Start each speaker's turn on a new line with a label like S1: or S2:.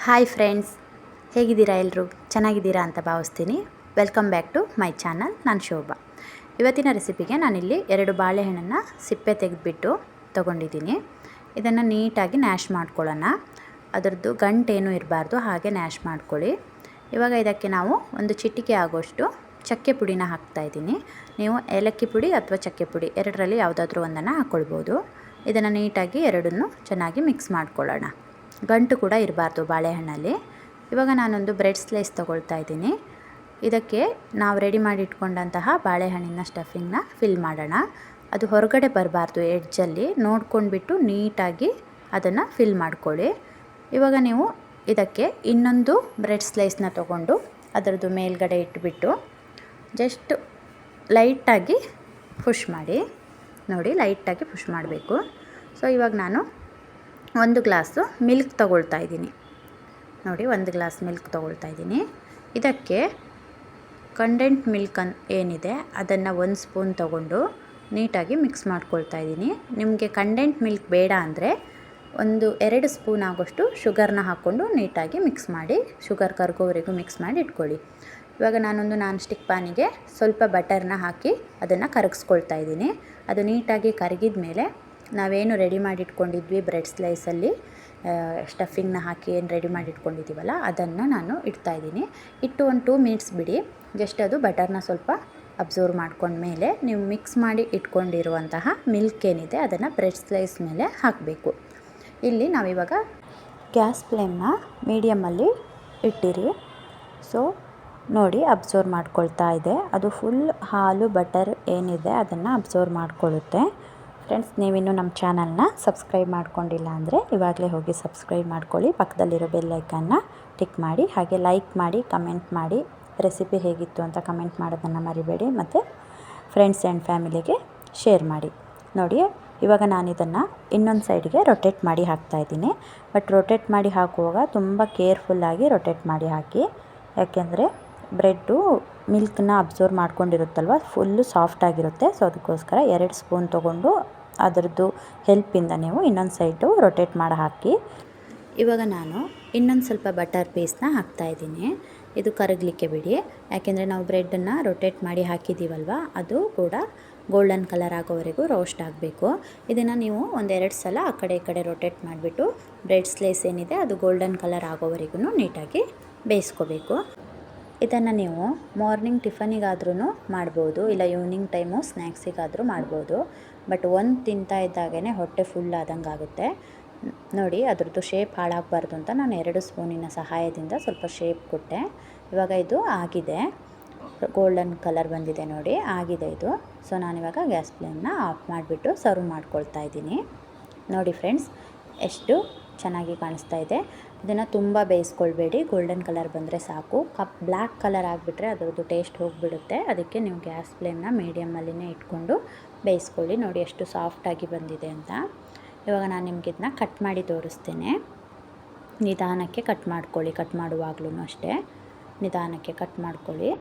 S1: Hi friends, ಹೇಗಿದ್ದೀರಾ? ಎಲ್ಲರೂ ಚೆನ್ನಾಗಿದ್ದೀರಾ ಅಂತ ಭಾವಿಸ್ತೀನಿ. Welcome back to my channel. ನಾನು ಶೋಭಾ. ಇವತ್ತಿನ ರೆಸಿಪಿಗೆ ನಾನಿಲ್ಲಿ 2 ಬಾಳೆಹಣ್ಣನ್ನು ಸಿಪ್ಪೆ ತೆಗೆದುಬಿಟ್ಟು ತೊಗೊಂಡಿದ್ದೀನಿ. ಇದನ್ನು ನೀಟಾಗಿ ನ್ಯಾಶ್ ಮಾಡ್ಕೊಳ್ಳೋಣ. ಅದರದ್ದು ಗಂಟೇನೂ ಇರಬಾರ್ದು, ಹಾಗೆ ನ್ಯಾಶ್ ಮಾಡ್ಕೊಳ್ಳಿ. ಇವಾಗ ಇದಕ್ಕೆ ನಾವು ಒಂದು ಚಿಟಿಕೆ ಆಗೋಷ್ಟು ಚಕ್ಕೆ ಪುಡಿನ ಹಾಕ್ತಾಯಿದ್ದೀನಿ. ನೀವು ಏಲಕ್ಕಿ ಪುಡಿ ಅಥವಾ ಚಕ್ಕೆ ಪುಡಿ ಎರಡರಲ್ಲಿ ಯಾವುದಾದ್ರೂ ಒಂದನ್ನು ಹಾಕ್ಕೊಳ್ಬೋದು. ಇದನ್ನು ನೀಟಾಗಿ ಎರಡನ್ನೂ ಚೆನ್ನಾಗಿ ಮಿಕ್ಸ್ ಮಾಡ್ಕೊಳ್ಳೋಣ. ಗಂಟು ಕೂಡ ಇರಬಾರ್ದು ಬಾಳೆಹಣ್ಣಲ್ಲಿ. ಇವಾಗ ನಾನೊಂದು ಬ್ರೆಡ್ ಸ್ಲೈಸ್ ತೊಗೊಳ್ತಾ ಇದ್ದೀನಿ. ಇದಕ್ಕೆ ನಾವು ರೆಡಿ ಮಾಡಿ ಇಟ್ಕೊಂಡಂತಹ ಬಾಳೆಹಣ್ಣಿನ ಸ್ಟಫಿಂಗ್ನ ಫಿಲ್ ಮಾಡೋಣ. ಅದು ಹೊರಗಡೆ ಬರಬಾರ್ದು, ಎಡ್ಜಲ್ಲಿ ನೋಡ್ಕೊಂಡ್ಬಿಟ್ಟು ನೀಟಾಗಿ ಅದನ್ನು ಫಿಲ್ ಮಾಡ್ಕೊಳ್ಳಿ. ಇವಾಗ ನೀವು ಇದಕ್ಕೆ ಇನ್ನೊಂದು ಬ್ರೆಡ್ ಸ್ಲೈಸ್ನ ತೊಗೊಂಡು ಅದರದ್ದು ಮೇಲ್ಗಡೆ ಇಟ್ಬಿಟ್ಟು ಜಸ್ಟ್ ಲೈಟಾಗಿ ಪುಷ್ ಮಾಡಿ. ನೋಡಿ, ಲೈಟಾಗಿ ಪುಷ್ ಮಾಡಬೇಕು. ಸೊ ಇವಾಗ ನಾನು 1 ಗ್ಲಾಸು ಮಿಲ್ಕ್ ತೊಗೊಳ್ತಾ ಇದ್ದೀನಿ. ನೋಡಿ, 1 ಗ್ಲಾಸ್ ಮಿಲ್ಕ್ ತೊಗೊಳ್ತಾ ಇದ್ದೀನಿ. ಇದಕ್ಕೆ ಕಂಡೆಂಟ್ ಮಿಲ್ಕ್ ಏನಿದೆ ಅದನ್ನು 1 ಸ್ಪೂನ್ ತೊಗೊಂಡು ನೀಟಾಗಿ ಮಿಕ್ಸ್ ಮಾಡ್ಕೊಳ್ತಾ ಇದ್ದೀನಿ. ನಿಮಗೆ ಕಂಡೆಂಟ್ ಮಿಲ್ಕ್ ಬೇಡ ಅಂದರೆ 2 ಸ್ಪೂನ್ ಆಗೋಷ್ಟು ಶುಗರ್ನ ಹಾಕ್ಕೊಂಡು ನೀಟಾಗಿ ಮಿಕ್ಸ್ ಮಾಡಿ, ಶುಗರ್ ಕರಗೋವರೆಗೂ ಮಿಕ್ಸ್ ಮಾಡಿ ಇಟ್ಕೊಳ್ಳಿ. ಇವಾಗ ನಾನೊಂದು ನಾನ್ ಸ್ಟಿಕ್ ಪ್ಯಾನಿಗೆ ಸ್ವಲ್ಪ ಬಟರ್ನ ಹಾಕಿ ಅದನ್ನು ಕರಗಿಸ್ಕೊಳ್ತಾ ಇದ್ದೀನಿ. ಅದು ನೀಟಾಗಿ ಕರಗಿದ ಮೇಲೆ ನಾವೇನು ರೆಡಿ ಮಾಡಿ ಇಟ್ಕೊಂಡಿದ್ವಿ ಬ್ರೆಡ್ ಸ್ಲೈಸಲ್ಲಿ ಸ್ಟಫಿಂಗ್ನ ಹಾಕಿ ಏನು ರೆಡಿ ಮಾಡಿ ಇಟ್ಕೊಂಡಿದ್ದೀವಲ್ಲ ಅದನ್ನು ನಾನು ಇಡ್ತಾಯಿದ್ದೀನಿ. ಇಟ್ಟು ಒಂದು 2 ಮಿನಿಟ್ಸ್ ಬಿಡಿ. ಜಸ್ಟ್ ಅದು ಬಟರ್ನ ಸ್ವಲ್ಪ ಅಬ್ಸರ್ವ್ ಮಾಡ್ಕೊಂಡ್ಮೇಲೆ ನೀವು ಮಿಕ್ಸ್ ಮಾಡಿ ಇಟ್ಕೊಂಡಿರುವಂತಹ ಮಿಲ್ಕ್ ಏನಿದೆ ಅದನ್ನು ಬ್ರೆಡ್ ಸ್ಲೈಸ್ ಮೇಲೆ ಹಾಕಬೇಕು. ಇಲ್ಲಿ ನಾವಿವಾಗ ಗ್ಯಾಸ್ ಫ್ಲೇಮ್ನ ಮೀಡಿಯಮಲ್ಲಿ ಇಟ್ಟಿರಿ. ಸೊ ನೋಡಿ, ಅಬ್ಸರ್ವ್ ಮಾಡ್ಕೊಳ್ತಾ ಇದೆ. ಅದು ಫುಲ್ ಹಾಲು ಬಟರ್ ಏನಿದೆ ಅದನ್ನು ಅಬ್ಸರ್ವ್ ಮಾಡ್ಕೊಳ್ಳುತ್ತೆ. ಫ್ರೆಂಡ್ಸ್, ನೀವಿನ್ನೂ ನಮ್ಮ ಚಾನಲ್ನ ಸಬ್ಸ್ಕ್ರೈಬ್ ಮಾಡ್ಕೊಂಡಿಲ್ಲ ಅಂದರೆ ಇವಾಗಲೇ ಹೋಗಿ ಸಬ್ಸ್ಕ್ರೈಬ್ ಮಾಡ್ಕೊಳ್ಳಿ. ಪಕ್ಕದಲ್ಲಿರೋ ಬೆಲ್ ಐಕನ್ನ ಟಿಕ್ ಮಾಡಿ, ಹಾಗೆ ಲೈಕ್ ಮಾಡಿ, ಕಮೆಂಟ್ ಮಾಡಿ, ರೆಸಿಪಿ ಹೇಗಿತ್ತು ಅಂತ ಕಮೆಂಟ್ ಮಾಡೋದನ್ನು ಮರಿಬೇಡಿ. ಮತ್ತು ಫ್ರೆಂಡ್ಸ್ ಆ್ಯಂಡ್ ಫ್ಯಾಮಿಲಿಗೆ ಶೇರ್ ಮಾಡಿ. ನೋಡಿ, ಇವಾಗ ನಾನು ಇದನ್ನು ಇನ್ನೊಂದು ಸೈಡ್ಗೆ ರೊಟೇಟ್ ಮಾಡಿ ಹಾಕ್ತಾಯಿದ್ದೀನಿ. ಬಟ್ ರೊಟೇಟ್ ಮಾಡಿ ಹಾಕುವಾಗ ತುಂಬ ಕೇರ್ಫುಲ್ಲಾಗಿ ರೊಟೇಟ್ ಮಾಡಿ ಹಾಕಿ. ಯಾಕೆಂದರೆ ಬ್ರೆಡ್ಡು ಮಿಲ್ಕ್ನ ಅಬ್ಸರ್ವ್ ಮಾಡ್ಕೊಂಡಿರುತ್ತಲ್ವ, ಫುಲ್ಲು ಸಾಫ್ಟಾಗಿರುತ್ತೆ. ಸೊ ಅದಕ್ಕೋಸ್ಕರ 2 ಸ್ಪೂನ್ ತೊಗೊಂಡು ಅದರದ್ದು ಹೆಲ್ಪಿಂದ ನೀವು ಇನ್ನೊಂದು ಸೈಡು ರೊಟೇಟ್ ಮಾಡಿ ಹಾಕಿ. ಇವಾಗ ನಾನು ಇನ್ನೊಂದು ಸ್ವಲ್ಪ ಬಟರ್ ಪೀಸ್ನ ಹಾಕ್ತಾಯಿದ್ದೀನಿ. ಇದು ಕರಗಲಿಕ್ಕೆ ಬಿಡಿ, ಯಾಕೆಂದರೆ ನಾವು ಬ್ರೆಡ್ಡನ್ನು ರೊಟೇಟ್ ಮಾಡಿ ಹಾಕಿದ್ದೀವಲ್ವ, ಅದು ಕೂಡ ಗೋಲ್ಡನ್ ಕಲರ್ ಆಗೋವರೆಗೂ ರೋಸ್ಟ್ ಆಗಬೇಕು. ಇದನ್ನು ನೀವು 1-2 ಸಲ ಆ ಕಡೆ ಈ ಕಡೆ ರೊಟೇಟ್ ಮಾಡಿಬಿಟ್ಟು ಬ್ರೆಡ್ ಸ್ಲೈಸ್ ಏನಿದೆ ಅದು ಗೋಲ್ಡನ್ ಕಲರ್ ಆಗೋವರೆಗೂ ನೀಟಾಗಿ ಬೇಯಿಸ್ಕೋಬೇಕು. ಇದನ್ನು ನೀವು ಮಾರ್ನಿಂಗ್ ಟಿಫನಿಗಾದ್ರೂ ಮಾಡ್ಬೋದು, ಇಲ್ಲ ಈವ್ನಿಂಗ್ ಟೈಮು ಸ್ನ್ಯಾಕ್ಸಿಗಾದರೂ ಮಾಡ್ಬೋದು. ಬಟ್ ಒಂದು ತಿಂತಾ ಇದ್ದಾಗೇ ಹೊಟ್ಟೆ ಫುಲ್ ಆದಂಗೆ ಆಗುತ್ತೆ. ನೋಡಿ, ಅದ್ರದ್ದು ಶೇಪ್ ಹಾಳಾಗಬಾರ್ದು ಅಂತ ನಾನು 2 ಸ್ಪೂನಿನ ಸಹಾಯದಿಂದ ಸ್ವಲ್ಪ ಶೇಪ್ ಕೊಟ್ಟೆ. ಇವಾಗ ಇದು ಆಗಿದೆ, ಗೋಲ್ಡನ್ ಕಲರ್ ಬಂದಿದೆ. ನೋಡಿ, ಆಗಿದೆ ಇದು. ಸೊ ನಾನಿವಾಗ ಗ್ಯಾಸ್ ಫ್ಲೇಮ್ನ ಆಫ್ ಮಾಡಿಬಿಟ್ಟು ಸರ್ವ್ ಮಾಡ್ಕೊಳ್ತಾ ಇದ್ದೀನಿ. ನೋಡಿ ಫ್ರೆಂಡ್ಸ್, ಎಷ್ಟು ಚೆನ್ನಾಗಿ ಕಾಣಿಸ್ತಾ ಇದೆ. ಇದನ್ನು ತುಂಬ ಬೇಯಿಸ್ಕೊಳ್ಬೇಡಿ, ಗೋಲ್ಡನ್ ಕಲರ್ ಬಂದರೆ ಸಾಕು. ಬ್ಲ್ಯಾಕ್ ಕಲರ್ ಆಗಿಬಿಟ್ರೆ ಅದರದ್ದು ಟೇಸ್ಟ್ ಹೋಗಿಬಿಡುತ್ತೆ. ಅದಕ್ಕೆ ನೀವು ಗ್ಯಾಸ್ ಫ್ಲೇಮ್ನ ಮೀಡಿಯಮಲ್ಲಿನೇ ಇಟ್ಕೊಂಡು ಬೇಯಿಸ್ಕೊಳ್ಳಿ. ನೋಡಿ ಎಷ್ಟು ಸಾಫ್ಟಾಗಿ ಬಂದಿದೆ ಅಂತ. ಇವಾಗ ನಾನು ನಿಮ್ಗೆ ಇದನ್ನ ಕಟ್ ಮಾಡಿ ತೋರಿಸ್ತೇನೆ. ನಿಧಾನಕ್ಕೆ ಕಟ್ ಮಾಡ್ಕೊಳ್ಳಿ. ಕಟ್ ಮಾಡುವಾಗಲೂ ಅಷ್ಟೇ ನಿಧಾನಕ್ಕೆ ಕಟ್ ಮಾಡ್ಕೊಳ್ಳಿ.